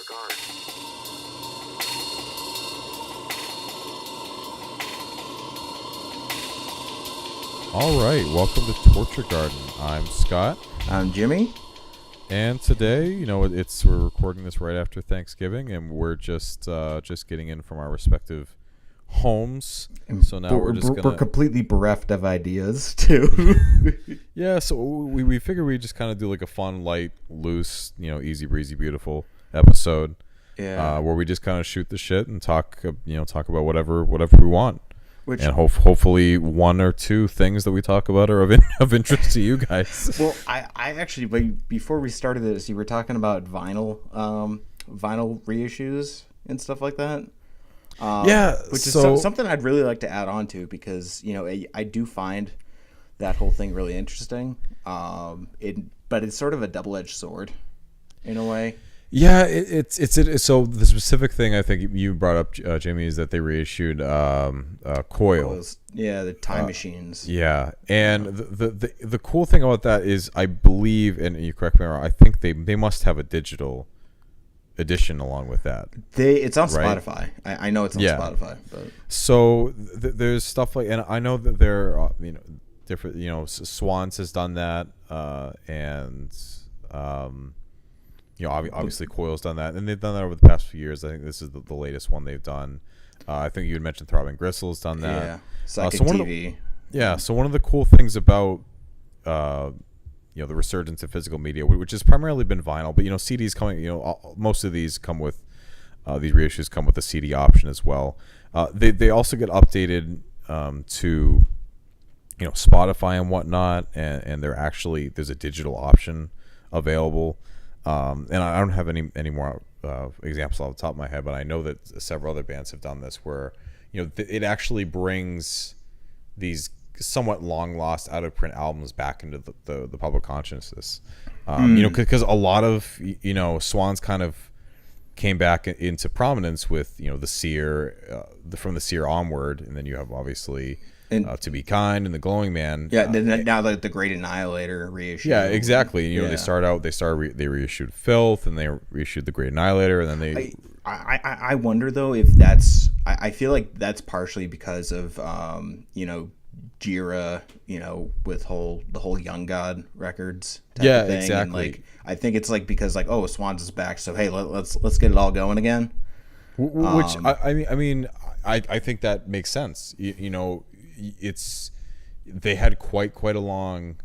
Garden. All right, welcome to Torture Garden. I'm Scott, I'm Jimmy. and today, we're recording this right after Thanksgiving, and we're just getting in from our respective homes. So now We're completely bereft of ideas too. yeah. So we figured we'd just kind of do like a fun, light, loose, easy breezy, beautiful episode. Yeah. Where we just kind of shoot the shit and talk about whatever we want. And hopefully one or two things that we talk about are of interest to you guys. Well, I actually, before we started this, you were talking about vinyl reissues and stuff like that. Which is something I'd really like to add on to because I do find that whole thing really interesting. But it's sort of a double-edged sword in a way. Yeah, it's so the specific thing I think you brought up, Jamie, is that they reissued Coil. Yeah, the time machines. Yeah, and the cool thing about that is I believe, and you correct me wrong, I think they must have a digital edition along with that. It's on right? Spotify. I know it's on Spotify. But so there's stuff like, and I know that there are different. Swans has done that, and obviously Coil's done that, and they've done that over the past few years. I think this is the latest one they've done. I think you had mentioned Throbbing Gristle's done that. Yeah, Psychic TV. So one of the cool things about the resurgence of physical media, which has primarily been vinyl, but CDs coming. Most of these come with these reissues come with a CD option as well. They also get updated to Spotify and whatnot, and there's a digital option available. And I don't have any more examples off the top of my head, but I know that several other bands have done this where, it actually brings these somewhat long lost out of print albums back into the public consciousness. Because a lot of, Swans kind of came back into prominence with, the Seer, from the Seer onward. And then you have obviously To Be Kind and The Glowing Man. Yeah, now the Great Annihilator reissue. Yeah, exactly. They reissued Filth, and they reissued The Great Annihilator, and then I wonder though if that's. I feel like that's partially because of Jira, with the whole Young God records type of thing. Exactly. And I think it's because Swans is back, so hey, let's get it all going again. Which I think that makes sense. They had quite a long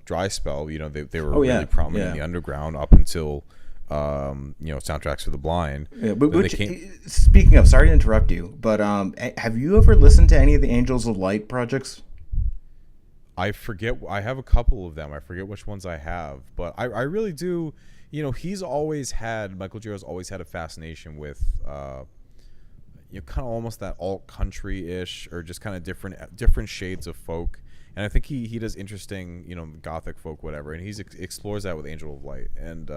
dry spell. They were really prominent in the underground up until Soundtracks for the Blind. Yeah, speaking of, sorry to interrupt you, but have you ever listened to any of the Angels of Light projects? I forget. I have a couple of them. I forget which ones I have, but I really do. Michael Giro's always had a fascination with kind of almost that alt country ish, or just kind of different shades of folk. And I think he does interesting, gothic folk, whatever, and he explores that with Angel of Light, and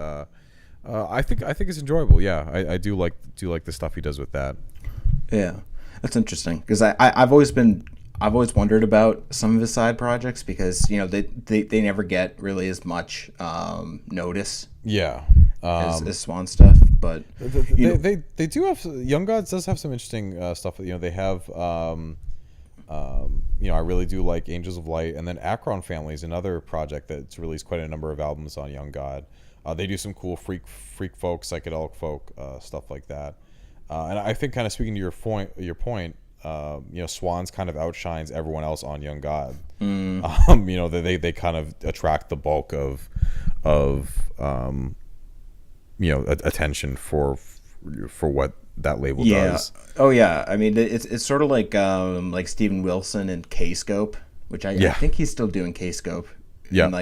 I think it's enjoyable. Yeah, I do like the stuff he does with that. Yeah, that's interesting because I've always wondered about some of his side projects because they never get really as much notice. Yeah. As Swan stuff, but they do have. Young Gods does have some interesting stuff. They have. I really do like Angels of Light, and then Akron Family is another project that's released quite a number of albums on Young God. They do some cool freak folk, psychedelic folk stuff like that. And I think, kind of speaking to your point, Swans kind of outshines everyone else on Young God. They kind of attract the bulk of attention for what that label does. Oh yeah. I mean, it's sort of like Steven Wilson and K-Scope, which I think he's still doing K-Scope. Yeah. And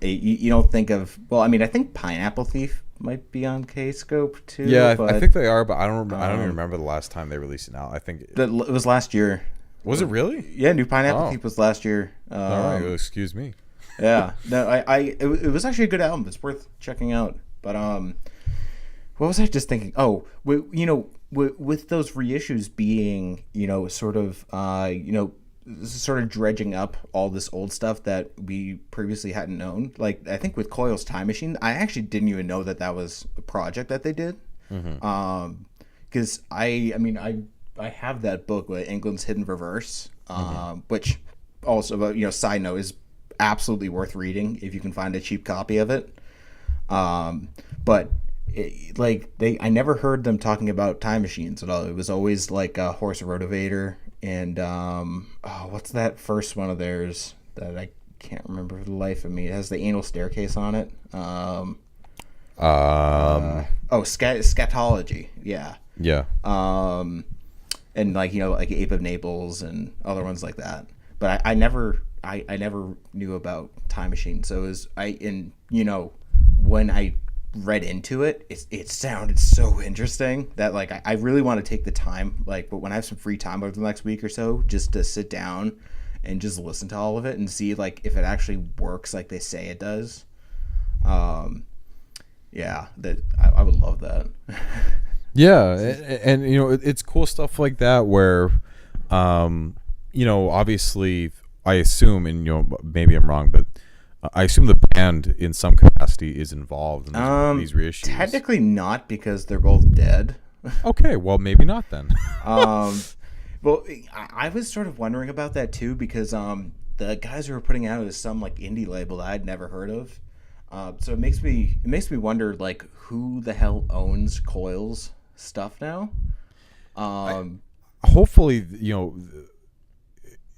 you don't think of. Well, I mean, I think Pineapple Thief might be on K-Scope too. Yeah, I think they are, but I don't even remember the last time they released it. Now I think it was last year. Was it really? Yeah, New Pineapple Thief was last year. All right, well, excuse me. Yeah, no, it was actually a good album. It's worth checking out. But what was I just thinking? Oh, with those reissues being, sort of, sort of dredging up all this old stuff that we previously hadn't known. Like, I think with Coil's Time Machine, I actually didn't even know that that was a project that they did. Because I have that book with England's Hidden Reverse, which also, side note, is absolutely worth reading if you can find a cheap copy of it. But I never heard them talking about time machines at all. It was always like a horse rotovator and what's that first one of theirs that I can't remember for the life of me. It has the anal staircase on it. Scatology. Yeah. Yeah. And like Ape of Naples and other ones like that. But I never knew about Time Machine. So when I read into it, it sounded so interesting that like I really want to take the time, but when I have some free time over the next week or so, just to sit down and just listen to all of it and see like if it actually works like they say it does. That I would love that. Yeah, and it's cool stuff like that where obviously I assume, and maybe I'm wrong, but I assume the band in some capacity is involved in these reissues. Technically not, because they're both dead. Okay, well maybe not then. Well, I was sort of wondering about that too, because the guys who were putting out is some like indie label that I'd never heard of. So it makes me wonder like who the hell owns Coil's stuff now. Hopefully,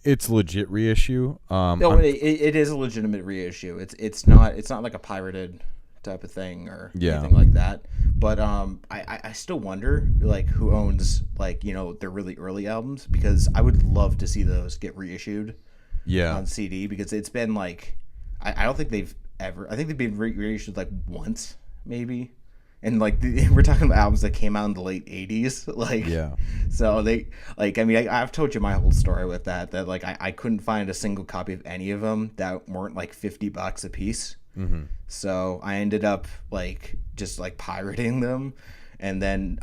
it's legit reissue. No, it is a legitimate reissue. It's not like a pirated type of thing or anything like that. But I still wonder like who owns their really early albums, because I would love to see those get reissued on CD, because it's been like I don't think they've ever. I think they've been reissued like once maybe. And we're talking about albums that came out in the late 80s, So they I've told you my whole story with that I couldn't find a single copy of any of them that weren't like $50 a piece. So I ended up just pirating them, and then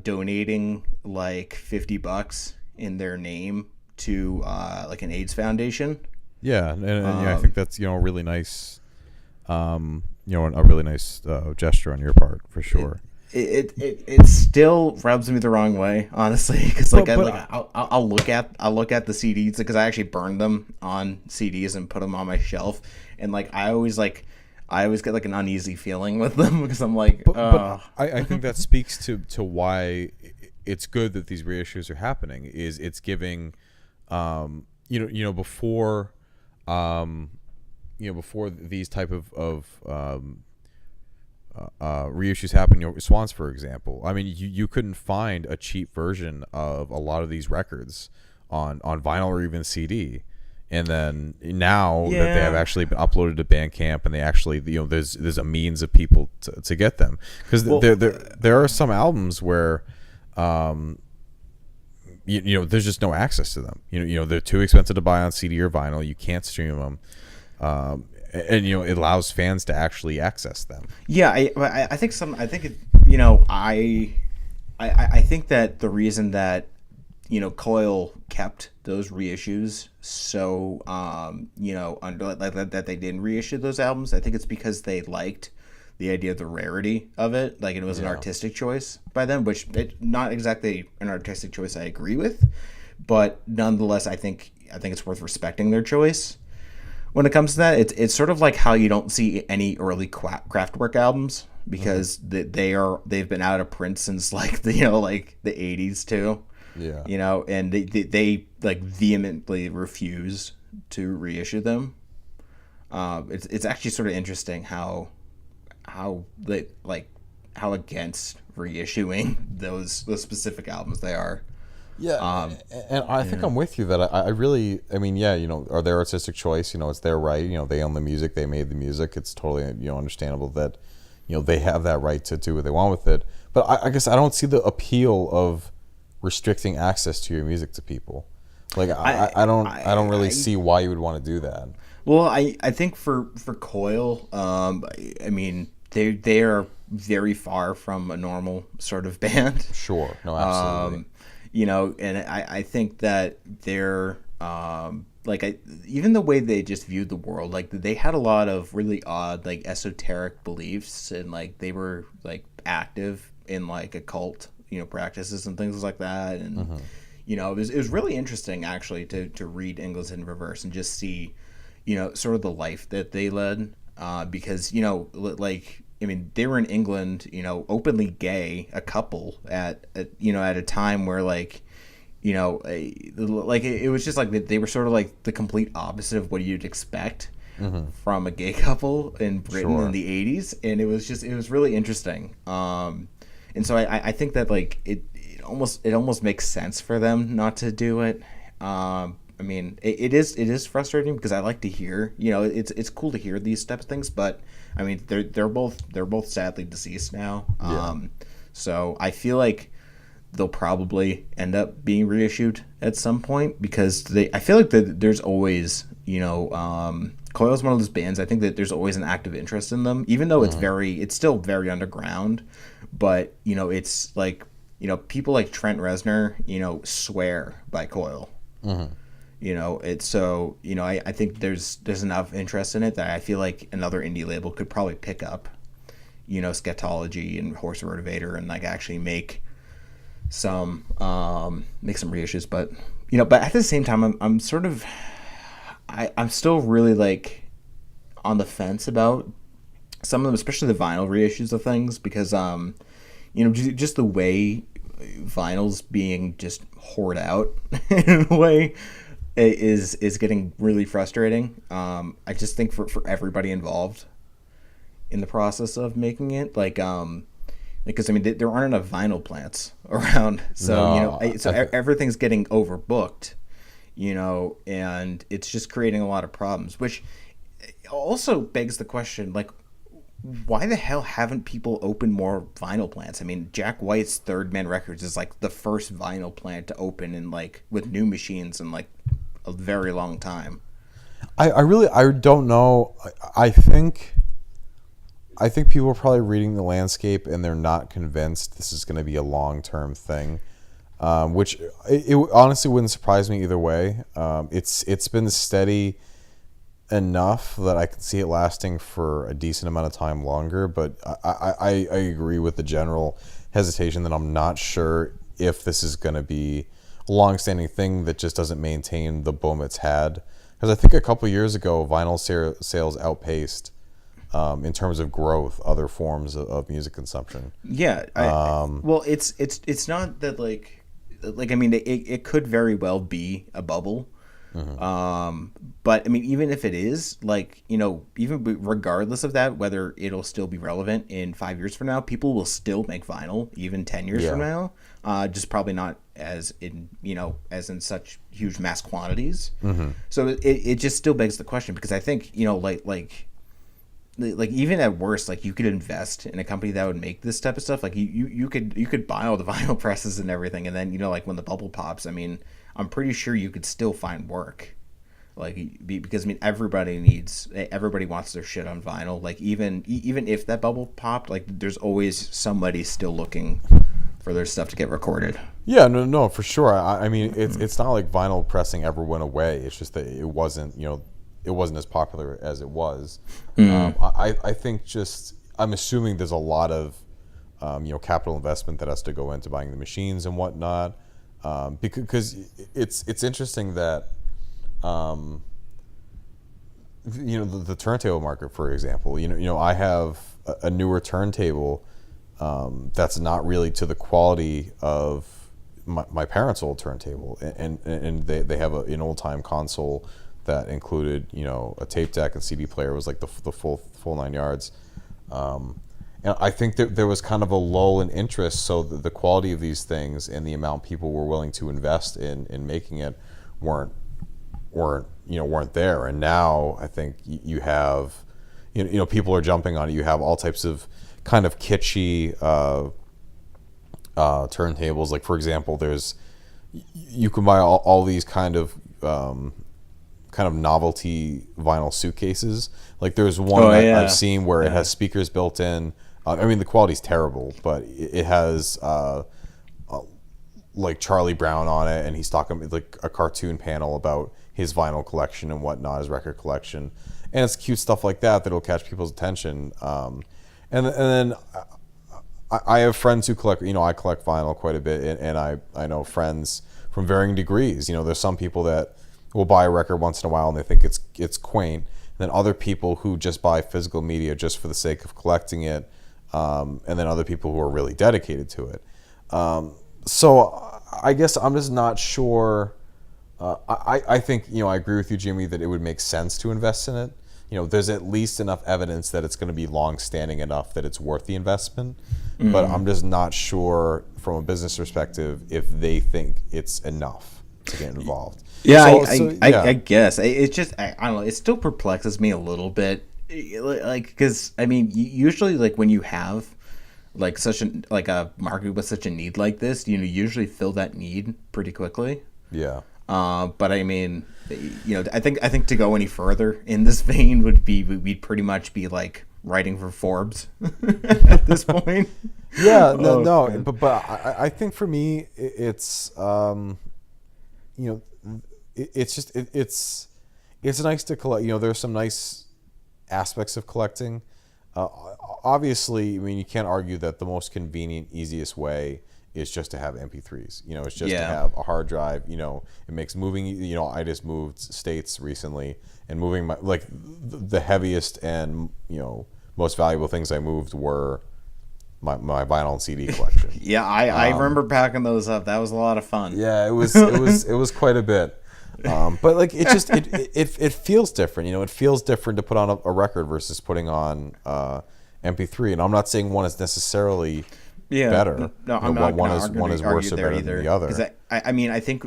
donating like $50 in their name to an AIDS foundation. Yeah, and I think that's a really nice. A really nice gesture on your part, for sure. It still rubs me the wrong way, honestly, because I'll look at the CDs, because I actually burned them on CDs and put them on my shelf, and I always get an uneasy feeling with them, because I'm but I think that speaks to why it's good that these reissues are happening. Is it's giving before before these type of reissues happen, Swans, for example. I mean, you couldn't find a cheap version of a lot of these records on vinyl or even CD. And then now that they have actually been uploaded to Bandcamp, and they actually, there's a means of people to get them, because there are some albums where there's just no access to them. They're too expensive to buy on CD or vinyl. You can't stream them. And it allows fans to actually access them. Yeah, I think that the reason that Coil kept those reissues so under that they didn't reissue those albums, I think it's because they liked the idea of the rarity of it. It was an artistic choice by them, which not exactly an artistic choice I agree with, but nonetheless I think it's worth respecting their choice. When it comes to that, it's sort of like how you don't see any early Kraftwerk albums, because they've been out of print since the 80s too. Yeah. And they vehemently refuse to reissue them. It's actually sort of interesting how against reissuing those specific albums they are. Yeah, and I think I'm with you that I really, are their artistic choice, it's their right, they own the music, they made the music, it's totally, understandable that, they have that right to do what they want with it. But I guess I don't see the appeal of restricting access to your music to people. I don't really see why you would want to do that. Well, I think for Coil, they are very far from a normal sort of band. Sure, no, absolutely. And I think that they're Even the way they just viewed the world, like they had a lot of really odd like esoteric beliefs, and like they were like active in like occult, practices and things like that. And it was really interesting actually to read England in Reverse and just see sort of the life that they led, because they were in England, openly gay, a couple at a time where it was just like they were sort of like the complete opposite of what you'd expect from a gay couple in Britain in the 80s. And it was really interesting. And so I think that like it almost makes sense for them not to do it. It is frustrating because I like to hear, it's cool to hear these types of things, but I mean, they're both sadly deceased now. So I feel like they'll probably end up being reissued at some point, because I feel like there's always, Coil's one of those bands. I think that there's always an active interest in them, even though it's still very underground. But it's like, people like Trent Reznor, swear by Coil. It's so, I think there's enough interest in it that I feel like another indie label could probably pick up, Scatology and Horse Rotivator and like actually make some reissues. But but at the same time, I'm sort of I'm still really like on the fence about some of them, especially the vinyl reissues of things, because just the way vinyl's being just hoard out in a way is getting really frustrating. I just think for everybody involved in the process of making it, because there aren't enough vinyl plants around, so everything's getting overbooked, and it's just creating a lot of problems, which also begs the question, like, why the hell haven't people opened more vinyl plants? I mean, Jack White's Third Man Records is like the first vinyl plant to open in like with new machines in like a very long time. I don't know. I think people are probably reading the landscape and they're not convinced this is going to be a long-term thing, which it honestly wouldn't surprise me either way. It's been steady enough that I can see it lasting for a decent amount of time longer, but I agree with the general hesitation that I'm not sure if this is going to be a long-standing thing that just doesn't maintain the boom it's had. Because I think a couple years ago, vinyl sales outpaced, in terms of growth, other forms of music consumption. Yeah. Well, it's not that it could very well be a bubble. But I mean, even if it is, even regardless of that, whether it'll still be relevant in 5 years from now, people will still make vinyl even 10 years from now. Just probably not as in such huge mass quantities. So it just still begs the question, because I think even at worst, you could invest in a company that would make this type of stuff. You could buy all the vinyl presses and everything, and then when the bubble pops, I mean, I'm pretty sure you could still find work, because everybody wants their shit on vinyl. Even if that bubble popped, there's always somebody still looking for their stuff to get recorded. Yeah, no, for sure. I mean, it's not like vinyl pressing ever went away. It's just that it wasn't as popular as it was. I think I'm assuming there's a lot of capital investment that has to go into buying the machines and whatnot. Because it's interesting that the turntable market, for example, I have a newer turntable that's not really to the quality of my parents' old turntable, and they have an old time console that included a tape deck and CD player. It was like the full 9 yards. And I think that there was kind of a lull in interest, so the quality of these things and the amount people were willing to invest in making it weren't there. And now I think you have, people are jumping on it. You have all types of kind of kitschy turntables. Like, for example, you can buy all these kind of novelty vinyl suitcases. Like, there's one I've seen where it has speakers built in. I mean, the quality's terrible, but it has like Charlie Brown on it, and he's talking like a cartoon panel about his vinyl collection and whatnot, his record collection, and it's cute stuff like that that'll catch people's attention. And then I have friends who collect, I collect vinyl quite a bit, and I know friends from varying degrees. There's some people that will buy a record once in a while and they think it's quaint. And then other people who just buy physical media just for the sake of collecting it, and then other people who are really dedicated to it. So I guess I'm just not sure. I think, I agree with you, Jimmy, that it would make sense to invest in it. There's at least enough evidence that it's going to be long-standing enough that it's worth the investment. Mm-hmm. But I'm just not sure from a business perspective if they think it's enough to get involved. Yeah, I guess. It's just, I don't know, it still perplexes me a little bit. Like, because, I mean, usually, like, when you have, like, a market with such a need like this, you usually fill that need pretty quickly. Yeah. But I mean, I think to go any further in this vein we'd pretty much be like writing for Forbes at this point. Yeah, but I think for me it's it's just it's nice to collect. There's some nice aspects of collecting. Obviously, I mean, you can't argue that the most convenient, easiest way is just to have MP3s. It's just to have a hard drive. It makes moving. I just moved states recently, and moving the heaviest and most valuable things I moved were my vinyl and CD collection. Yeah, I remember packing those up. That was a lot of fun. Yeah, it was quite a bit. But like it feels different. It feels different to put on a record versus putting on MP3. And I'm not saying one is necessarily better. No, I'm not. One is worse or better than the other. Because I mean, I think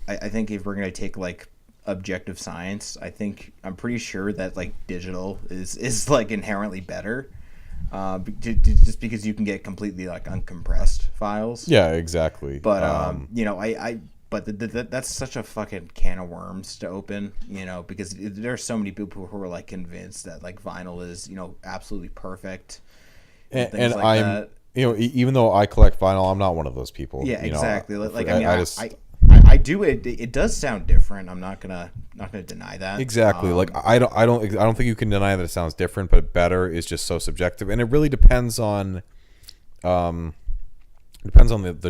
I think if we're gonna take like objective science, I'm pretty sure that like digital is like inherently better, just because you can get completely like uncompressed files. Yeah, exactly. But that's such a fucking can of worms to open, because there are so many people who are like convinced that like vinyl is absolutely perfect, and like I'm that. Even though I collect vinyl, I'm not one of those people. Yeah, exactly. I do it. It does sound different. I'm not gonna deny that. Exactly. I don't think you can deny that it sounds different, but better is just so subjective, and it really depends on the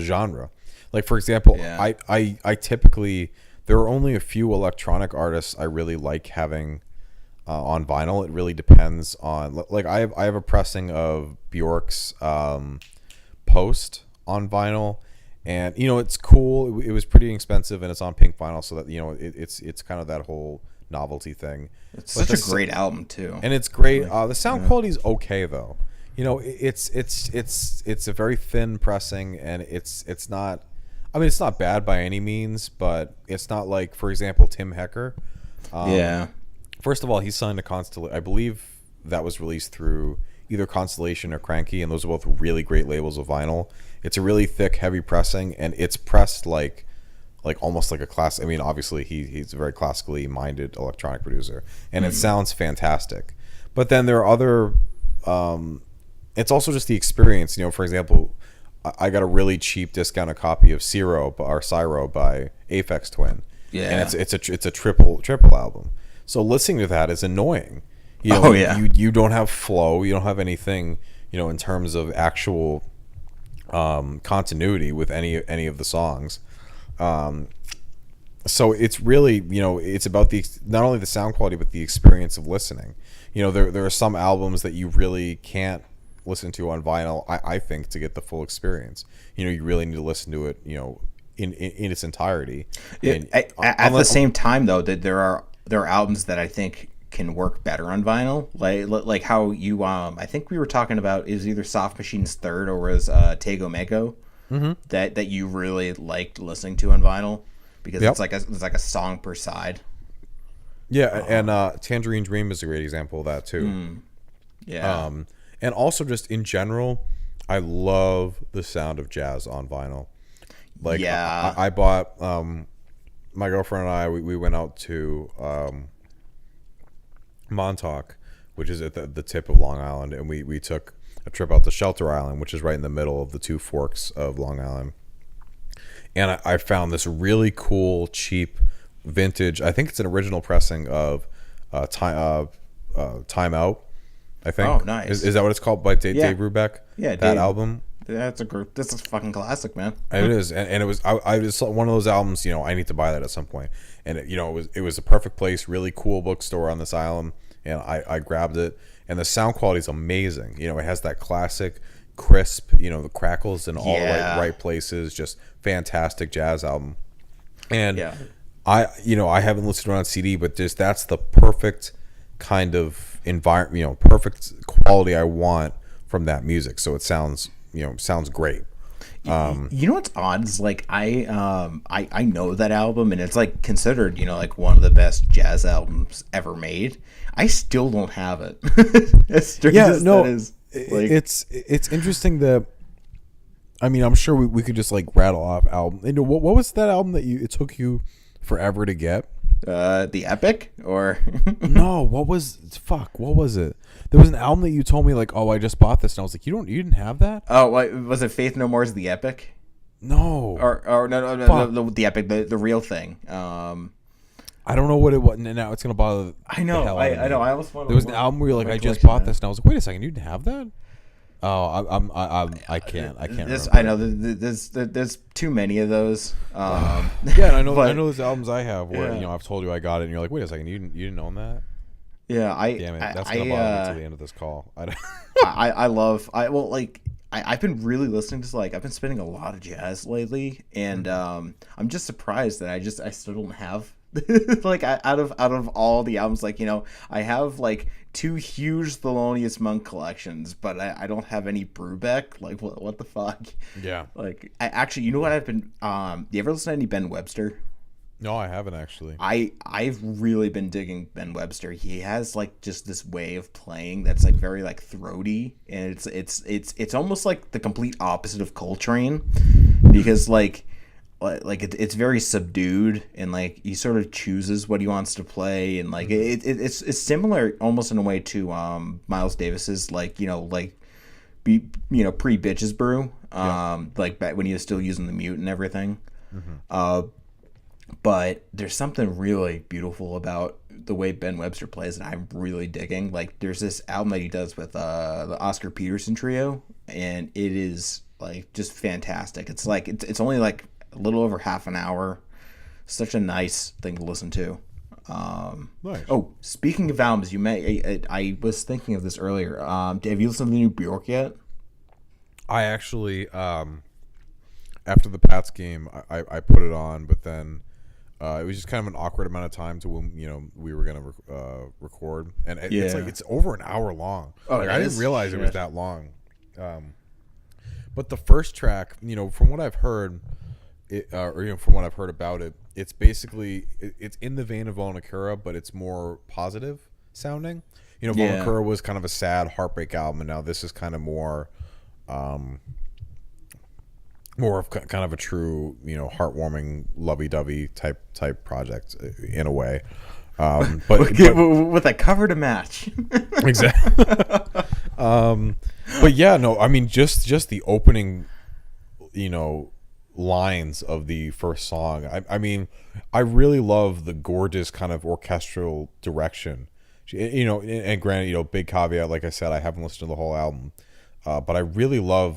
genre. Like, for example, I typically, there are only a few electronic artists I really like having on vinyl. It really depends on, like, I have a pressing of Björk's Post on vinyl, and it's cool. It was pretty expensive, and it's on pink vinyl, so that it's kind of that whole novelty thing. It's such a great album too, and it's great. The sound quality is okay though. It's a very thin pressing, and it's not. I mean, it's not bad by any means, but it's not like, for example, Tim Hecker. First of all, he signed to Constellation. I believe that was released through either Constellation or Cranky, and those are both really great labels of vinyl. It's a really thick, heavy pressing, and it's pressed like almost like a class. I mean, obviously, he's a very classically minded electronic producer, and it sounds fantastic. But then there are other. It's also just the experience. For example, I got a really cheap discounted copy of Cyro by Aphex Twin. Yeah, and it's a triple album. So listening to that is annoying. You don't have flow. You don't have anything. In terms of actual continuity with any of the songs. So it's really it's about not only the sound quality but the experience of listening. There are some albums that you really can't listen to on vinyl, I think, to get the full experience. You really need to listen to it, in its entirety. And at the same time, though, that there are albums that I think can work better on vinyl, like how you I think we were talking about is either Soft Machine's third or was Tego Mego, that you really liked listening to on vinyl because it's like a song per side. Yeah, and Tangerine Dream is a great example of that too. And also, just in general, I love the sound of jazz on vinyl. Like, I bought, my girlfriend and I, we went out to Montauk, which is at the tip of Long Island, and we took a trip out to Shelter Island, which is right in the middle of the two forks of Long Island. and I found this really cool, cheap, vintage. I think it's an original pressing of Time Out. I think. Oh, nice. Is that what it's called by Dave Brubeck? Yeah, that Dave. album. That's a group. This is a fucking classic, man. It is, and it was. I just one of those albums. I need to buy that at some point. And it was a perfect place. Really cool bookstore on this island, and I grabbed it. And the sound quality is amazing. It has that classic, crisp. The crackles in all the right places. Just fantastic jazz album. And I haven't listened to it on CD, but just that's the perfect kind of environment. Perfect quality I want from that music. So it sounds great. You know what's odd is like I know that album, and it's like considered like one of the best jazz albums ever made. I still don't have it. As strange as that is, like, it's interesting that I'm sure we could just like rattle off album. What was that album that it took you forever to get? The Epic or no? What was it? There was an album that you told me like, oh, I just bought this, and I was like, you didn't have that? Oh, was it Faith No More's The Epic? No. Or no, the Epic, the real thing. I don't know what it was, and now it's gonna bother. I know. I know. I almost want. There was an album where you're like, I just bought this, and I was like, wait a second, you didn't have that? Oh, I can't. This, I know. There's too many of those. Yeah, and I know. I know those albums I have where I've told you I got it, and you're like, wait a second, you didn't own that? Yeah, damn it. That's gonna bother me to the end of this call. I've been really listening to I've been spinning a lot of jazz lately, and I'm just surprised that I still don't have like out of all the albums, I have like 2 huge Thelonious Monk collections, but I don't have any Brubeck. Like what the fuck? Yeah. Like I actually, what I've been you ever listen to any Ben Webster? No, I haven't actually. I've really been digging Ben Webster. He has like just this way of playing that's like very like throaty, and it's almost like the complete opposite of Coltrane, because it's very subdued, and like he sort of chooses what he wants to play, and like it's similar almost in a way to Miles Davis's pre Bitches Brew, like back when he was still using the mute and everything. But there's something really beautiful about the way Ben Webster plays that I'm really digging. Like there's this album that he does with the Oscar Peterson Trio, and it is like just fantastic. It's like it's only like a little over half an hour. Such a nice thing to listen to. Nice. Oh, speaking of albums, I was thinking of this earlier. Have you listened to the new Björk yet? I actually after the Pats game I put it on, but then it was just kind of an awkward amount of time to when we were gonna record, and it's over an hour long. Oh, I didn't realize it was that long. But the first track, from what I've heard, from what I've heard about it, it's basically it's in the vein of Volnakura, but it's more positive sounding. Volnakura was kind of a sad heartbreak album, and now this is kind of more of kind of a true, heartwarming, lovey-dovey type project in a way. But with a cover to match. Exactly. But yeah, no, just the opening, lines of the first song. I really love the gorgeous kind of orchestral direction. And granted, big caveat, like I said, I haven't listened to the whole album, but I really love,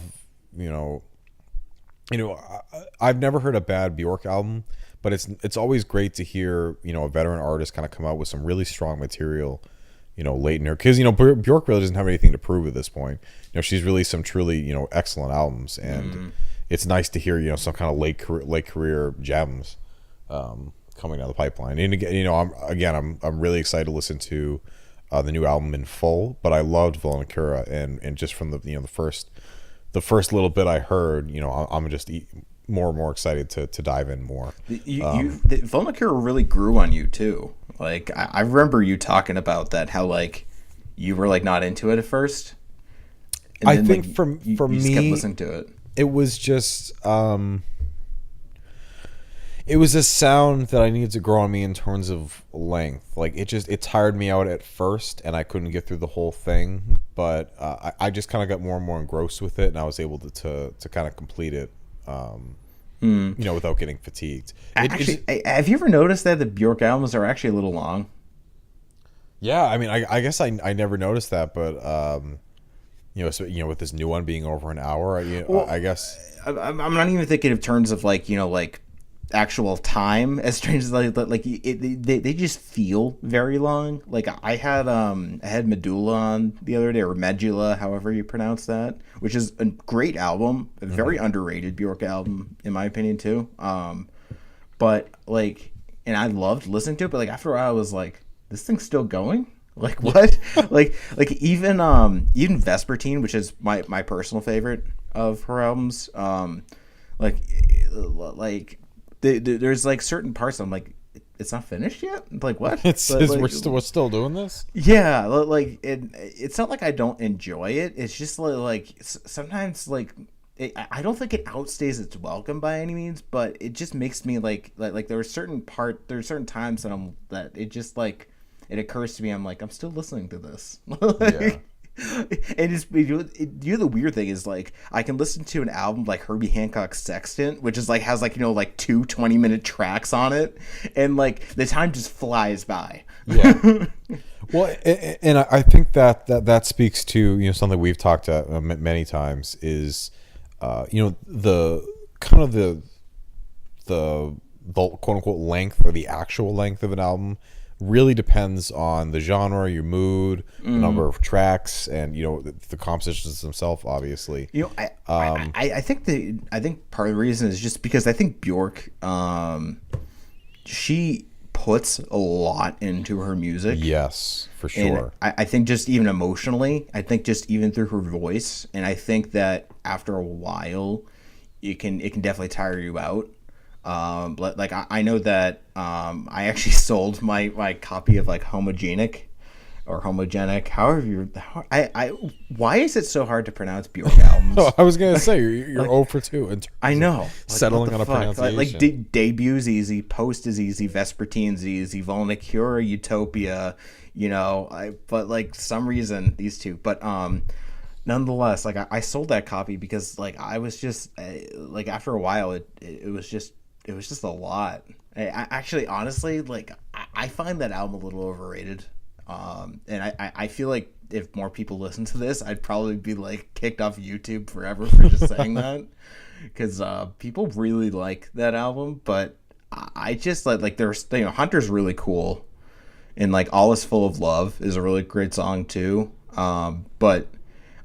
I've never heard a bad Björk album, but it's always great to hear, a veteran artist kind of come out with some really strong material, late in her, because Björk really doesn't have anything to prove at this point. She's released some truly, excellent albums, and it's nice to hear, some kind of late career gems coming down the pipeline. And again, I'm really excited to listen to the new album in full, but I loved Volnakura, and just from the the first little bit I heard, I'm just more and more excited to dive in more. The Volnakura really grew on you too. Like I remember you talking about that, how like you were like not into it at first. And I think for me, just kept listening to it. It was just it was a sound that I needed to grow on me in terms of length. Like it tired me out at first, and I couldn't get through the whole thing. But I just kind of got more and more engrossed with it, and I was able to kind of complete it without getting fatigued. Actually, have you ever noticed that the Björk albums are actually a little long? Yeah, I mean, I guess I never noticed that, but with this new one being over an hour, I guess I'm not even thinking in terms of like actual time, as strange as they just feel very long. Like I had Medulla on the other day, or Medulla, however you pronounce that, which is a great album, a very underrated Björk album in my opinion too. But like, and I loved listening to it, but like after a while I was like, this thing's still going? Like what? like even Vespertine, which is my personal favorite of her albums, there's like certain parts I'm like, it's not finished yet. Like what? We're still doing this. Yeah, like it's not like I don't enjoy it. It's just like sometimes like I don't think it outstays its welcome by any means, but it just makes me like there are certain times that it just like it occurs to me I'm like, I'm still listening to this. Yeah. And the weird thing is like I can listen to an album like Herbie Hancock's Sextant, which is like has like like 2 20-minute tracks on it, and like the time just flies by. Yeah. Well, and I think that speaks to something we've talked about many times is the kind of the quote unquote length or the actual length of an album really depends on the genre, your mood, the number of tracks, and the compositions themselves. Obviously, I think part of the reason is just because I think Björk, she puts a lot into her music. Yes, for sure. And I think just even emotionally, I think just even through her voice, and I think that after a while, it can definitely tire you out. But like I know that I actually sold my copy of like Homogenic or Homogenic, however why is it so hard to pronounce Björk albums? Oh, I was gonna say you're 0 for 2. I know, like, settling on a pronunciation. Debut's easy, Post is easy, Vespertine's easy, Volnicura, Utopia, but like some reason these two, but nonetheless, like I sold that copy because like I was just like after a while it was just a lot. I actually, honestly, like I find that album a little overrated. And I feel like if more people listen to this, I'd probably be like kicked off YouTube forever for just saying that, because people really like that album. But I just like there's Hunter's really cool, and like All Is Full of Love is a really great song too. But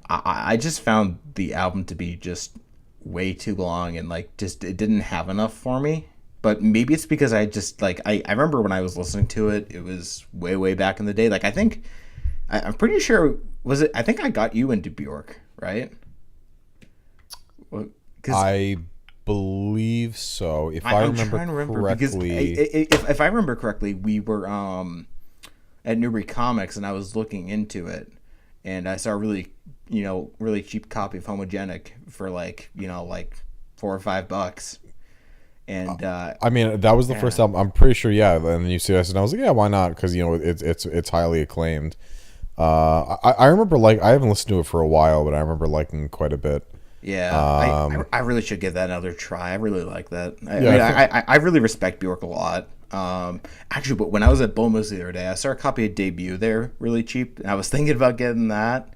I just found the album to be just way too long, and like just it didn't have enough for me. But maybe it's because I just like I remember when I was listening to it, it was way back in the day. Like I'm pretty sure I think I got you into Björk, right? I believe so. If I remember correctly, if I remember correctly, we were at Newbury Comics, and I was looking into it, and I saw a really cheap copy of Homogenic for like $4 or $5. And I mean, that was the first album. I'm pretty sure, yeah. And then you see us, and I was like, yeah, why not? Because it's highly acclaimed. I remember I haven't listened to it for a while, but I remember liking it quite a bit. Yeah, I really should give that another try. I really like that. I really respect Björk a lot. Actually, but when I was at Bulma's the other day, I saw a copy of Debut there, really cheap, and I was thinking about getting that.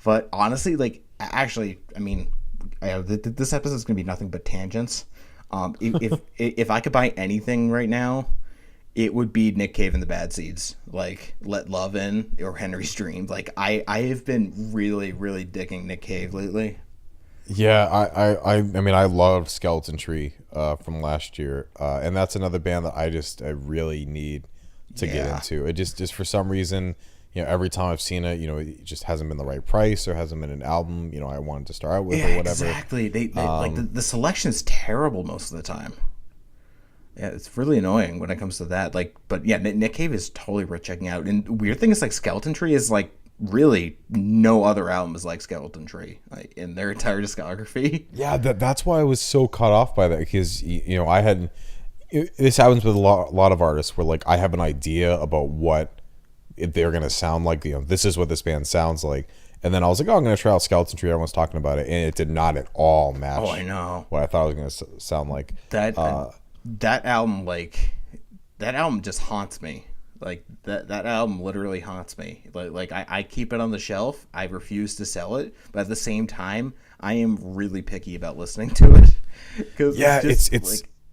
But honestly, I mean, this episode is gonna be nothing but tangents. If I could buy anything right now, it would be Nick Cave and the Bad Seeds, like Let Love In or Henry's Dream. Like I have been really digging Nick Cave lately. Yeah, I mean I love Skeleton Tree from last year, and that's another band that I really need to get into. It just for some reason, every time I've seen it, it just hasn't been the right price or hasn't been an album, I wanted to start out with or whatever. Exactly. They like the selection's terrible most of the time. Yeah, it's really annoying when it comes to that. But yeah, Nick Cave is totally worth checking out. And the weird thing is Skeleton Tree is really no other album is like Skeleton Tree in their entire discography. Yeah, that's why I was so caught off by that, because I had this happens with a lot of artists where I have an idea about what they're going to sound like, this is what this band sounds like, And then I was like, oh, I'm going to try out Skeleton Tree. Everyone's talking about it. And it did not at all match Oh, I know. what I thought it was going to sound like. That album, that album just haunts me. Like, that album literally haunts me. Like I keep it on the shelf. I refuse to sell it. But at the same time, I am really picky about listening to it. Yeah,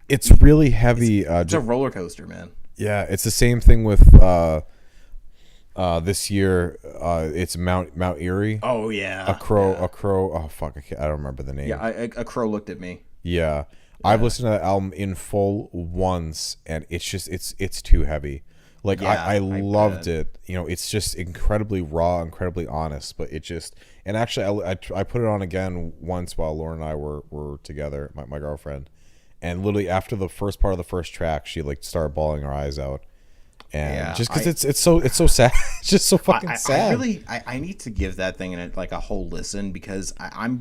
it's really heavy. It's a roller coaster, man. Yeah, it's the same thing with this year. It's Mount Erie. Oh yeah, a crow. Oh fuck, I don't remember the name. Yeah, a crow looked at me. Yeah, I've listened to that album in full once, and it's just it's too heavy. Like I loved it. You know, it's just incredibly raw, incredibly honest. But it just, and actually, I put it on again once while Lauren and I were together, my girlfriend, and literally after the first part of the first track, she like started bawling her eyes out, and just because it's so sad, it's just so fucking sad. I need to give that thing a whole listen, because I'm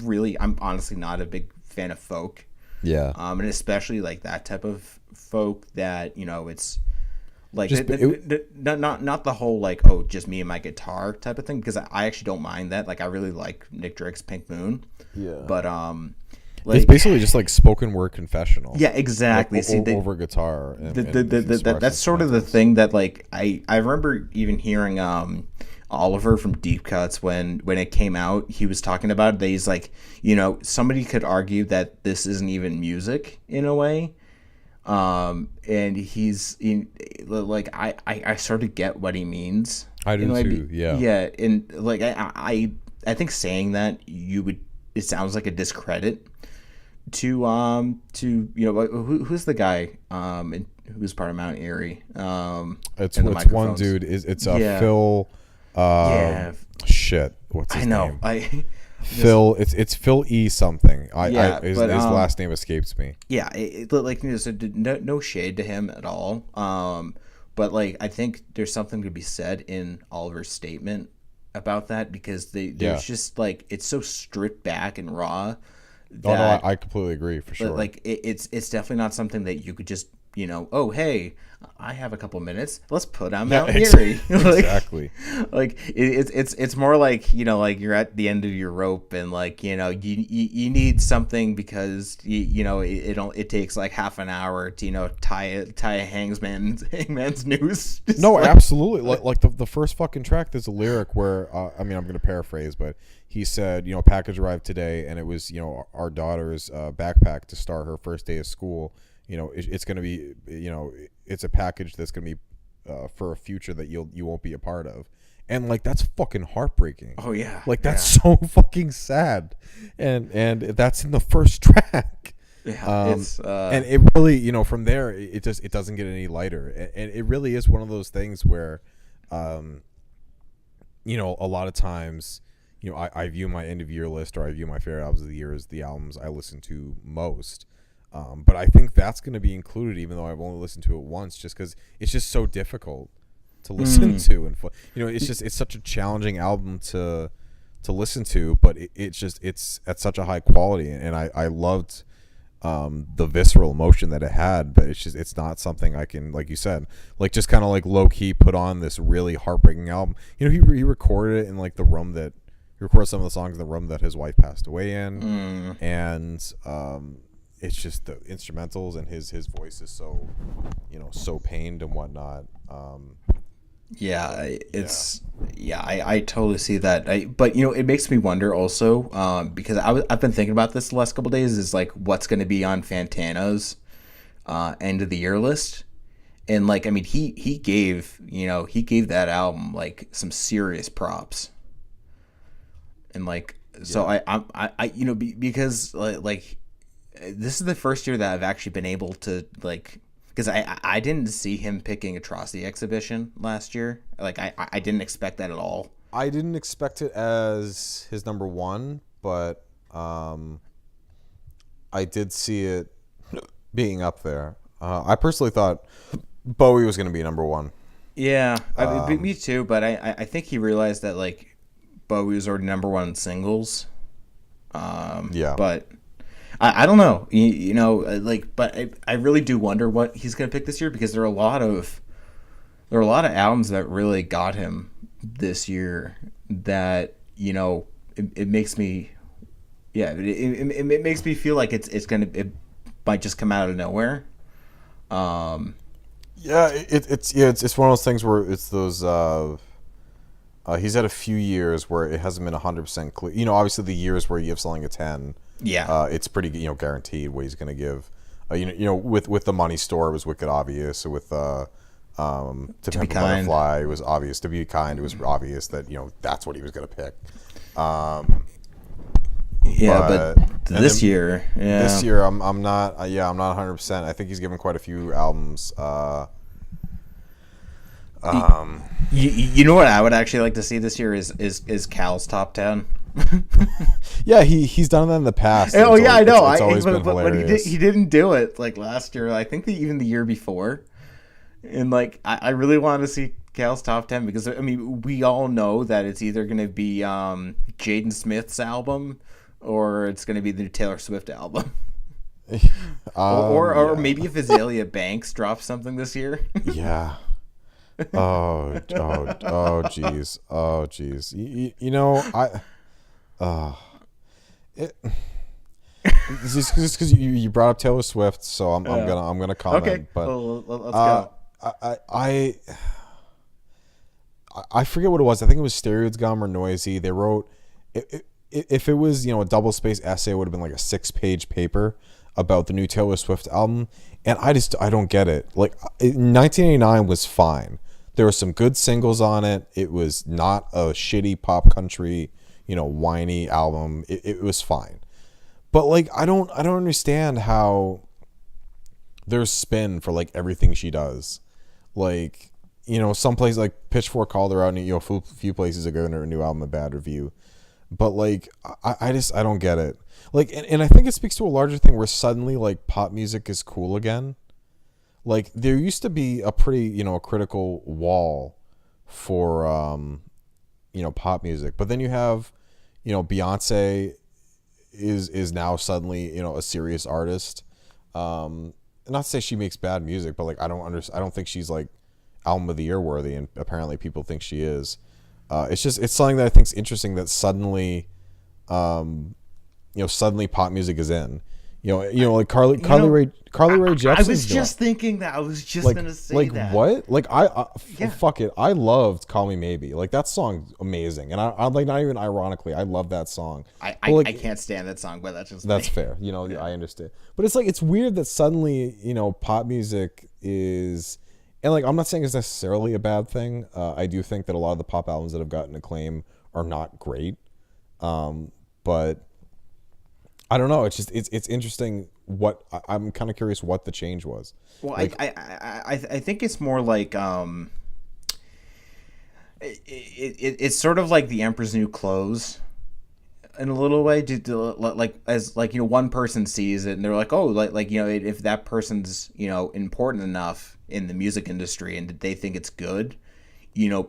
honestly not a big fan of folk. Yeah. And especially like that type of folk that, you know, it's like not the whole like, oh, just me and my guitar type of thing, because I actually don't mind that. Like I really like Nick Drake's Pink Moon. Yeah. But like, it's basically just like spoken word confessional. Yeah, exactly. Like, over guitar. That's sort of the thing that like I remember even hearing Oliver from Deep Cuts when it came out. He was talking about it, that he's like, you know, somebody could argue that this isn't even music in a way. And he's in like I sort of get what he means. I do too. Yeah. Yeah, and like I think saying that it sounds like a discredit to you know, who's the guy who's part of Mount Erie. It's one dude. It's Phil. Shit. What's his name? Phil. It's Phil E something. His last name escapes me. Yeah, like, you know, so no shade to him at all. But like I think there's something to be said in Oliver's statement about that, because there's just like, it's so stripped back and raw. No, I completely agree, for sure. Like it's definitely not something that you could just, you know, oh hey, I have a couple minutes, let's put on Mount Erie. Exactly. Like it's more like, you know, like you're at the end of your rope, and like, you know, you need something because you know it takes like half an hour to, you know, tie a hangman's noose. No, absolutely. Like the first fucking track, there's a lyric where I mean, I'm gonna paraphrase, but he said, you know, package arrived today, and it was, you know, our daughter's backpack to start her first day of school. You know, it's going to be, you know, it's a package that's going to be for a future that you won't be a part of. And like, that's fucking heartbreaking. Oh yeah. Like that's so fucking sad. And that's in the first track. Yeah. And it really, you know, from there it doesn't get any lighter. And it really is one of those things where you know, a lot of times, you know, I view my end of year list, or I view my favorite albums of the year as the albums I listen to most. But I think that's going to be included, even though I've only listened to it once, just because it's just so difficult to listen to, and you know, it's such a challenging album to listen to, but it's at such a high quality, and I loved the visceral emotion that it had, but it's not something I can, like you said, like just kind of like low key put on this really heartbreaking album. You know, he recorded it in like the room that he recorded some of the songs in the room that his wife passed away in, and it's just the instrumentals, and his voice is so, you know, so pained and whatnot. I totally see that. But you know, it makes me wonder also, because I've been thinking about this the last couple of days, is like what's going to be on Fantana's end of the year list. And like, I mean, he gave that album like some serious props. And like, so I you know, because like this is the first year that I've actually been able to, like, because I didn't see him picking Atrocity Exhibition last year. Like I didn't expect that at all. I didn't expect it as his number one, but I did see it being up there. I personally thought Bowie was going to be number one. Yeah, me too. But I think he realized that like Bowie was already number one in singles. Yeah, but I don't know, you know, like, but I really do wonder what he's going to pick this year, because there are a lot of albums that really got him this year that, it makes me, it makes me feel like it might just come out of nowhere. It's one of those things where it's those. He's had a few years where it hasn't been 100% clear. Obviously the years where you have something a 10, it's pretty guaranteed what he's going to give. With the Money Store, it was wicked obvious. With To Pimp a Butterfly, it was obvious. To Be Kind, it was obvious that that's what he was going to pick. But this year, I'm not 100%. I think he's given quite a few albums. You know what I would actually like to see this year is Cal's top 10. Yeah, he's done that in the past. I know. It's always been hilarious. But he didn't do it like last year. I think even the year before. And like I really want to see Cal's top 10 because we all know that it's either going to be Jaden Smith's album or it's going to be the Taylor Swift album. Or maybe if Azalea Banks drops something this year. Yeah. Jeez. Just because you brought up Taylor Swift, so I'm gonna comment. Okay, but let's go. I forget what it was. I think it was Stereogum or Noisy. They wrote if it was a double space essay, it would have been like a 6-page paper about the new Taylor Swift album, and I don't get it. Like 1989 was fine. There were some good singles on it. It was not a shitty pop country, whiny album. It was fine. But like I don't understand how there's spin for like everything she does. Like, some places like Pitchfork called her out, and a few places are giving her a new album a bad review. But like I don't get it. Like and I think it speaks to a larger thing where suddenly like pop music is cool again. Like there used to be a pretty, a critical wall for pop music. But then you have, Beyonce is now suddenly, a serious artist. Not to say she makes bad music, but like I don't think she's like album of the year worthy, and apparently people think she is. It's something that I think is interesting that suddenly suddenly pop music is in. Like Carly Rae Jepsen. I was just thinking that. I was just gonna say that. Like what? Like fuck it. I loved "Call Me Maybe." Like that song's amazing, and I'm like not even ironically, I love that song. I can't stand that song, but that's fair. I understand. But it's like it's weird that suddenly pop music is, and like I'm not saying it's necessarily a bad thing. I do think that a lot of the pop albums that have gotten acclaim are not great, but. I don't know. It's just it's interesting. I'm kind of curious what the change was. Well, like, I think it's more like it's sort of like the Emperor's New Clothes in a little way. One person sees it and they're like, oh, like if that person's important enough in the music industry and they think it's good,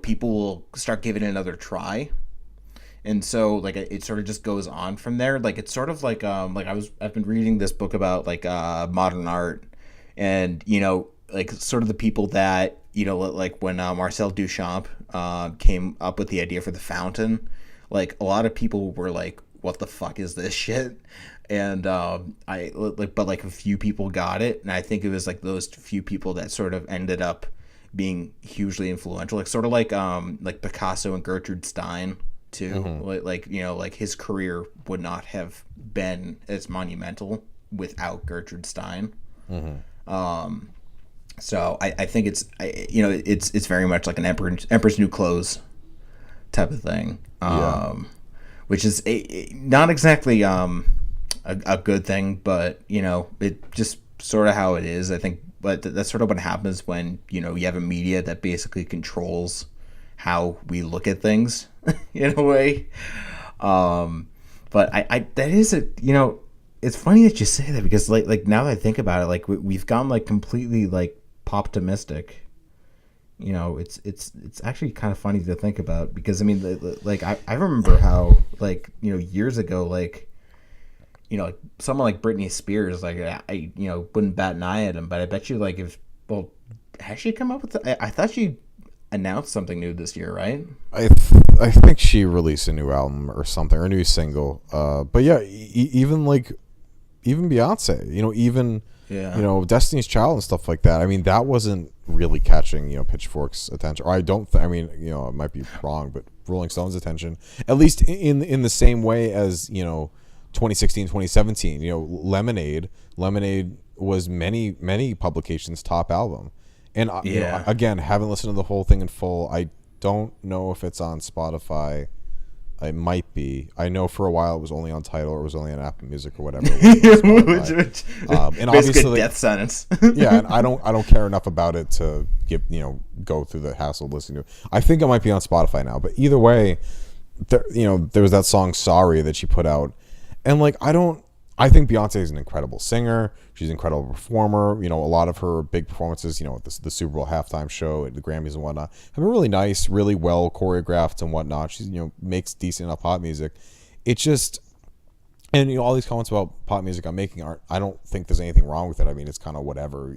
people will start giving it another try. And so like it sort of just goes on from there. Like it's sort of like I've been reading this book about like modern art, and like sort of the people that like when Marcel Duchamp came up with the idea for the fountain, like a lot of people were like, what the fuck is this shit? And but like a few people got it, and I think it was like those few people that sort of ended up being hugely influential, like sort of like Picasso and Gertrude Stein too. Mm-hmm. Like his career would not have been as monumental without Gertrude Stein. Mm-hmm. So I think it's very much like an Emperor's New Clothes type of thing. Which is not exactly a good thing, but it just sort of how it is, I think. But that's sort of what happens when you have a media that basically controls how we look at things in a way. But I that is it's funny that you say that, because like now that I think about it, like we've gone like completely like pop-tomistic. It's actually kind of funny to think about, because I mean like I remember how like years ago, like like someone like Britney Spears, like I wouldn't bat an eye at him, but I bet you like has she come up with I thought she announced something new this year, right? I think she released a new album or something, or a new single. But yeah, even Beyonce, even Destiny's Child and stuff like that. I mean, that wasn't really catching Pitchfork's attention. Or I don't. It might be wrong, but Rolling Stone's attention, at least in the same way as 2016, 2017. Lemonade was many publications' top album, and again, haven't listened to the whole thing in full. I don't know if it's on Spotify. It might be. I know for a while it was only on Tidal, or it was only on Apple Music or whatever. And obviously, death sentence. Yeah, and I don't care enough about it to go through the hassle of listening to it. I think it might be on Spotify now, but either way, there was that song "Sorry" that she put out, and I think Beyonce is an incredible singer. She's an incredible performer. A lot of her big performances, the Super Bowl halftime show, at the Grammys and whatnot, have been really nice, really well choreographed and whatnot. She's, makes decent enough pop music. It just, and all these comments about pop music I'm making aren't. I don't think there's anything wrong with it. I mean, it's kind of whatever.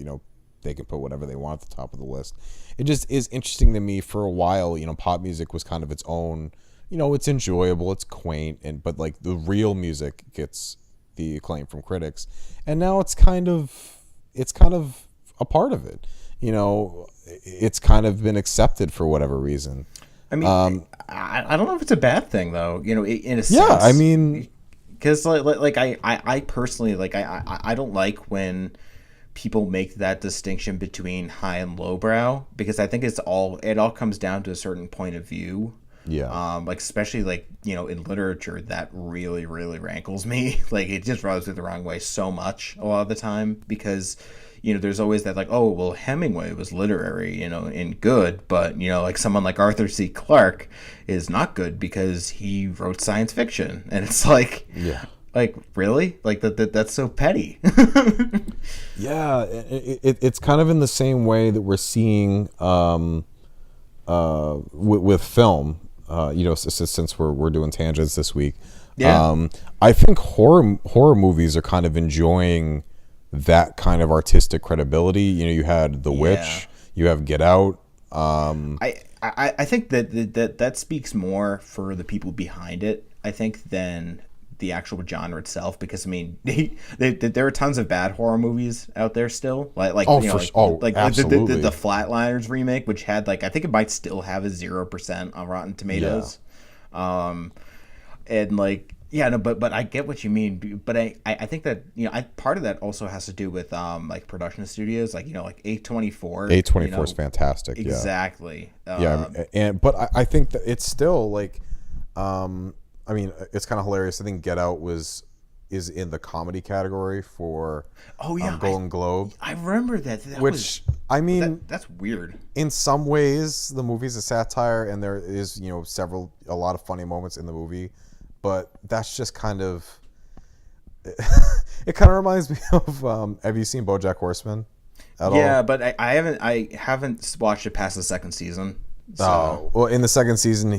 They can put whatever they want at the top of the list. It just is interesting to me. For a while, pop music was kind of its own. It's enjoyable, it's quaint, but the real music gets the acclaim from critics, and now it's kind of a part of it. It's kind of been accepted for whatever reason. I mean, I don't know if it's a bad thing though. In a sense. Yeah, I mean, because I personally I don't like when people make that distinction between high and lowbrow, because I think it all comes down to a certain point of view. Yeah. Especially in literature, that really, really rankles me. It just rubs me the wrong way so much a lot of the time, because there's always that oh, well, Hemingway was literary, and good, but someone like Arthur C. Clarke is not good because he wrote science fiction, and it's yeah. Really? That's so petty. Yeah, it's kind of in the same way that we're seeing with film. Since we're doing tangents this week, I think horror movies are kind of enjoying that kind of artistic credibility. You had The Witch, you have Get Out. I think that speaks more for the people behind it, I think, than the actual genre itself, because I mean, there are tons of bad horror movies out there still, absolutely. The Flatliners remake, which had I think it might still have a 0% on Rotten Tomatoes, but I get what you mean, but I think that part of that also has to do with production studios, A24. A24 is fantastic. Exactly. But I think that it's still I mean, it's kind of hilarious. I think Get Out is in the comedy category for Golden Globe. I remember that. That's weird. In some ways, the movie's a satire, and there is a lot of funny moments in the movie, but that's just kind of. It kind of reminds me of. Have you seen BoJack Horseman? Yeah, but I haven't watched it past the second season. So. Oh well, in the second season,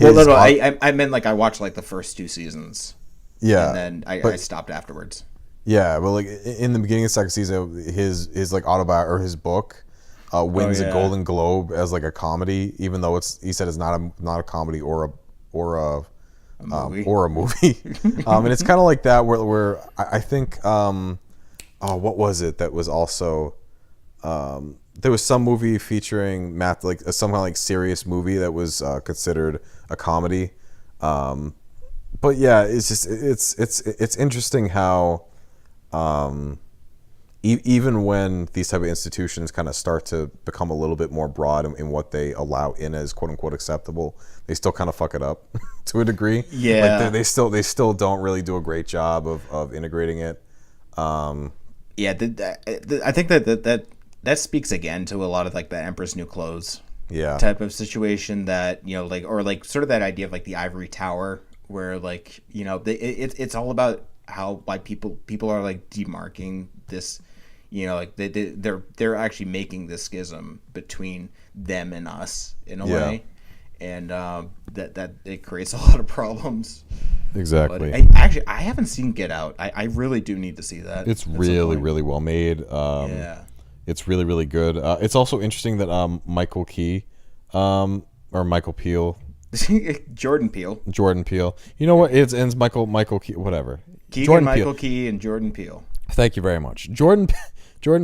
I meant I watched the first two seasons. Yeah, and then I stopped afterwards. Yeah, well, in the beginning of the second season, his autobiography or his book wins a Golden Globe as a comedy, even though he said it's not a comedy or a movie. And it's kind of like that where I think what was it that was also there was some movie featuring Matt, some kind of serious movie that was considered a comedy. But yeah, it's just it's interesting how even when these type of institutions kind of start to become a little bit more broad in what they allow in as quote unquote acceptable, they still kind of fuck it up to a degree. Yeah, they still don't really do a great job of integrating it. I think that speaks again to a lot of the Emperor's New Clothes type of situation, that or sort of that idea of the ivory tower, where it's all about why people are demarking this, they're actually making this schism between them and us in a way, and that it creates a lot of problems. Exactly. But I haven't seen Get Out. I really do need to see that. It's really well made. It's really, really good. It's also interesting that Michael Key, or Michael Peel, Jordan Peele. Jordan Peele. You know what? It's Michael Key, whatever. Keegan Michael Key and Jordan Peele. Thank you very much. Jordan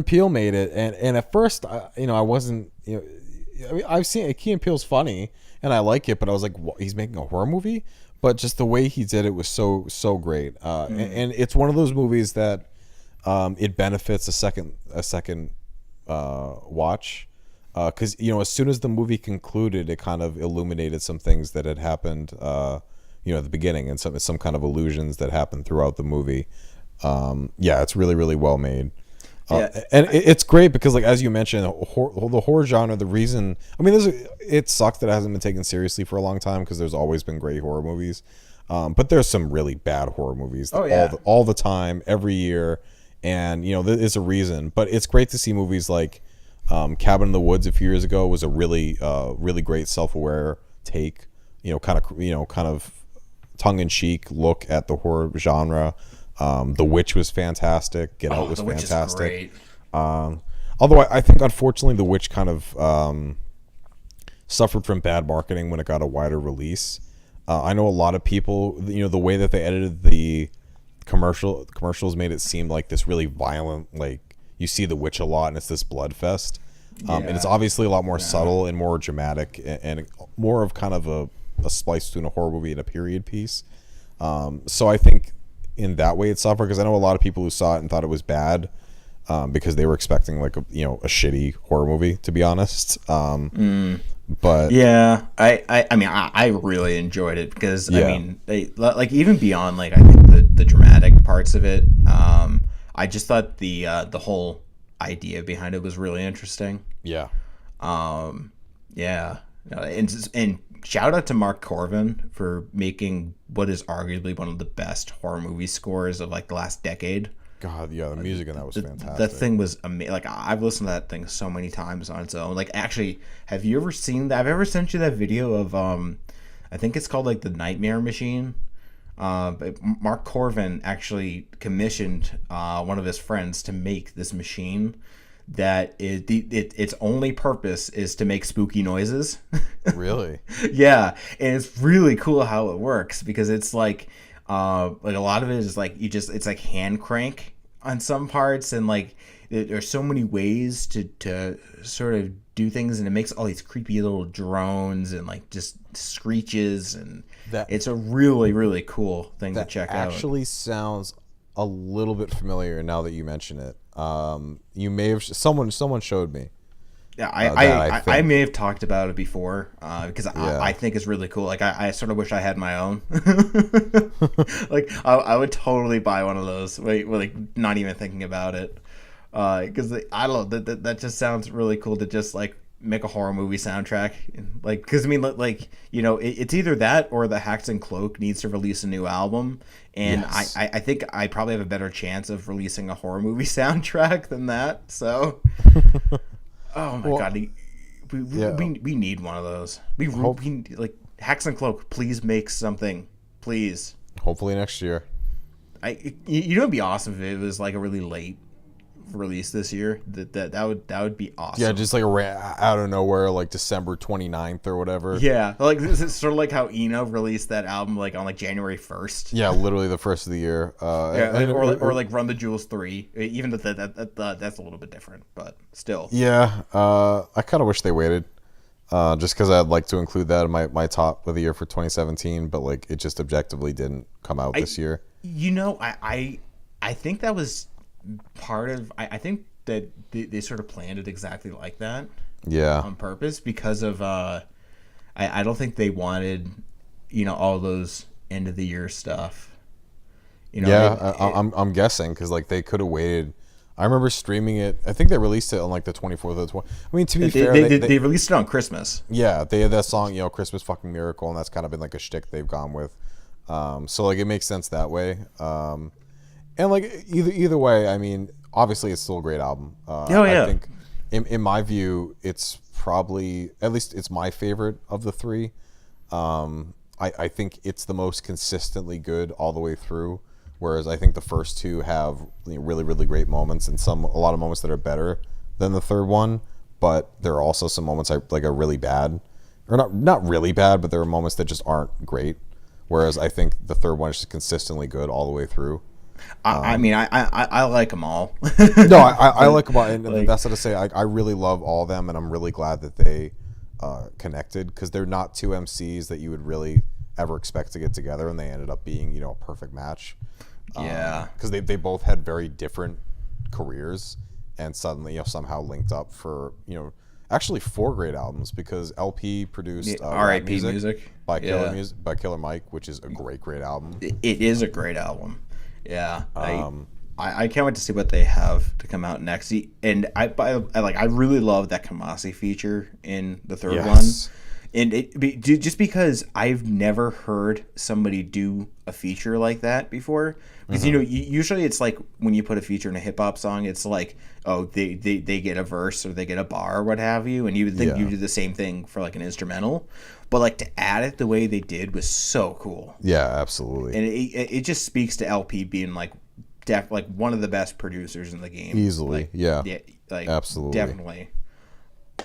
Peele made it, and at first, I wasn't. I mean, I've seen Key and Peele's funny, and I like it, but I was like, what, he's making a horror movie? But just the way he did it was so great, and it's one of those movies that it benefits a second watch, because as soon as the movie concluded, it kind of illuminated some things that had happened, at the beginning, and some kind of illusions that happened throughout the movie. It's really, really well made. And it's great because, like, as you mentioned, the horror genre, the reason, I mean, it sucks that it hasn't been taken seriously for a long time, because there's always been great horror movies, but there's some really bad horror movies all the time, every year, and there is a reason. But it's great to see movies like Cabin in the Woods a few years ago was a really really great self-aware take, kind of tongue-in-cheek look at the horror genre. The Witch was fantastic. Get Out was fantastic. Although I think, unfortunately, The Witch kind of suffered from bad marketing when it got a wider release. I know a lot of people, the way that they edited the commercials made it seem like this really violent, like, you see The Witch a lot and it's this blood fest. And it's obviously a lot more subtle and more dramatic, and more of kind of a splice between a horror movie and a period piece. So I think in that way it suffered, because I know a lot of people who saw it and thought it was bad, because they were expecting like a shitty horror movie, to be honest. But yeah, I mean I really enjoyed it, because I mean, they, like, even beyond, like, I think the dramatic parts of it, I just thought the whole idea behind it was really interesting. And shout out to Mark Corvin for making what is arguably one of the best horror movie scores of, like, the last decade. God, yeah, the music in that was fantastic. That thing was amazing. Like, I've listened to that thing so many times on its own. Like, actually, have you ever seen that? I've ever sent you that video of I think it's called, like, the Nightmare Machine. But Mark Corvin actually commissioned one of his friends to make this machine that is its only purpose is to make spooky noises. Really? Yeah, and it's really cool how it works, because it's like a lot of it is like it's like hand crank on some parts, and like there's so many ways to sort of do things, and it makes all these creepy little drones and like just screeches, and it's a really, really cool thing to check out. That actually sounds a little bit familiar now that you mention it. You may have someone showed me. Yeah, I may have talked about it before, because I think it's really cool. Like, I sort of wish I had my own. Like, I would totally buy one of those. Like, not even thinking about it, because I don't know, that just sounds really cool to just like make a horror movie soundtrack. Like, because I mean, like, it's either that or the Hacks and Cloak needs to release a new album, and yes. I think I probably have a better chance of releasing a horror movie soundtrack than that. So. Oh my god, we need one of those. We like Hacks and Cloak. Please make something, please. Hopefully next year. It'd be awesome if it was like a really late release this year. That would be awesome. Yeah, just like out of nowhere, like December 29th or whatever. Yeah, like this is sort of like how Eno released that album like on like January 1st. Yeah, literally the first of the year. Or like Run the Jewels 3. Even that's a little bit different, but still. Yeah, I kind of wish they waited, just because I'd like to include that in my top of the year for 2017, but like it just objectively didn't come out this year. I think that was part of. I think that they sort of planned it exactly like that. Yeah. On purpose, because of I don't think they wanted all those end of the year stuff. I'm guessing, because like they could have waited. I remember streaming it. I think they released it on like the 24th of the 20th. I mean, to be fair, they released it on Christmas. Yeah, they had that song, Christmas Fucking Miracle, and that's kind of been like a shtick they've gone with. So like it makes sense that way. And like either way, I mean, obviously it's still a great album. I think in my view, it's probably, at least it's my favorite of the three. I think it's the most consistently good all the way through. Whereas I think the first two have really, really great moments, and a lot of moments that are better than the third one. But there are also some moments like are really bad. or not really bad, but there are moments that just aren't great. Whereas I think the third one is just consistently good all the way through. I mean, I like them all. No, I like them all, and like, that's not to say I really love all of them, and I'm really glad that they connected, because they're not two MCs that you would really ever expect to get together, and they ended up being a perfect match. Yeah, because they both had very different careers, and suddenly somehow linked up for actually 4 great albums, because LP produced R.I.P. music by Killer Mike, which is a great album. It is a great album. Yeah, I can't wait to see what they have to come out next. And I really love that Kamasi feature in the third one, and just because I've never heard somebody do a feature like that before. Because usually it's like when you put a feature in a hip hop song, it's like, oh, they get a verse or they get a bar or what have you, and you would think you do the same thing for like an instrumental, but like to add it the way they did was so cool. Yeah, absolutely. And it just speaks to LP being like one of the best producers in the game. Easily, yeah, absolutely, definitely,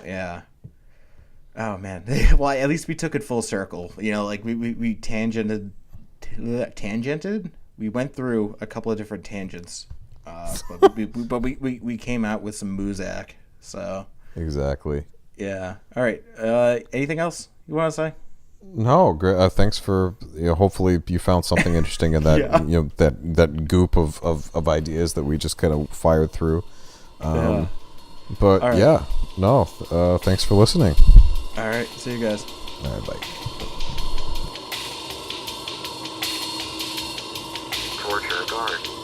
yeah. Oh man, well at least we took it full circle. Like we tangented. We went through a couple of different tangents, but we came out with some Muzak. So exactly. Yeah. All right. Anything else you want to say? No. Great. Thanks for. Hopefully you found something interesting in that. That goop of ideas that we just kind of fired through. But right. Yeah. No. Thanks for listening. All right. See you guys. All right. Bye. Torture guard.